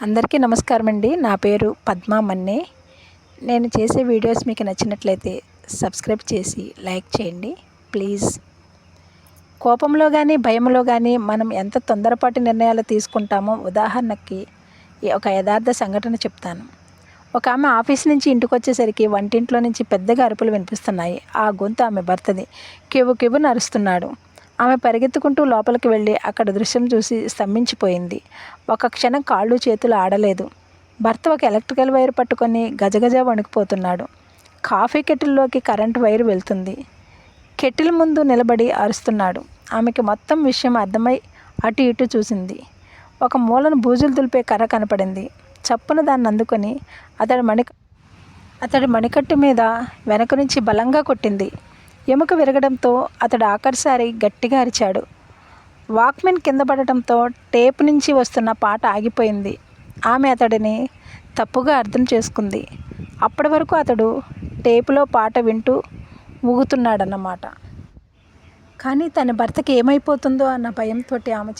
అందరికీ నమస్కారం అండి. నా పేరు పద్మా మన్నే. నేను చేసే వీడియోస్ మీకు నచ్చినట్లయితే సబ్స్క్రైబ్ చేసి లైక్ చేయండి ప్లీజ్. కోపంలో కానీ భయంలో కానీ మనం ఎంత తొందరపాటు నిర్ణయాలు తీసుకుంటామో ఉదాహరణకి ఒక యథార్థ సంఘటన చెప్తాను. ఒక ఆమె ఆఫీస్ నుంచి ఇంటికి వచ్చేసరికి వంటింట్లో నుంచి పెద్దగా అరుపులు వినిపిస్తున్నాయి. ఆ గొంతు ఆమె భర్తది. కెవ్వు కెవ్వున అరుస్తున్నాడు. ఆమె పరిగెత్తుకుంటూ లోపలికి వెళ్ళి అక్కడ దృశ్యం చూసి స్తంభించిపోయింది. ఒక క్షణం కాళ్ళు చేతులు ఆడలేదు. భర్త ఒక ఎలక్ట్రికల్ వైర్ పట్టుకొని గజగజ వణికిపోతున్నాడు. కాఫీ కెటిల్లోకి కరెంటు వైరు వెళ్తుంది. కెటిల్ ముందు నిలబడి అరుస్తున్నాడు. ఆమెకి మొత్తం విషయం అర్థమై అటు ఇటు చూసింది. ఒక మూలను బూజులు దులిపే కర్ర కనపడింది. చప్పున దాన్ని అందుకొని అతడి మణికట్టు మీద వెనక నుంచి బలంగా కొట్టింది. ఎముక విరగడంతో అతడు ఆఖరిసారి గట్టిగా అరిచాడు. వాక్మెన్ కింద పడటంతో టేప్ నుంచి వస్తున్న పాట ఆగిపోయింది. ఆమె అతడిని తప్పుగా అర్థం చేసుకుంది. అప్పటి వరకు అతడు టేపులో పాట వింటూ ఊగుతున్నాడన్నమాట. కానీ తన భర్తకి ఏమైపోతుందో అన్న భయంతో ఆమె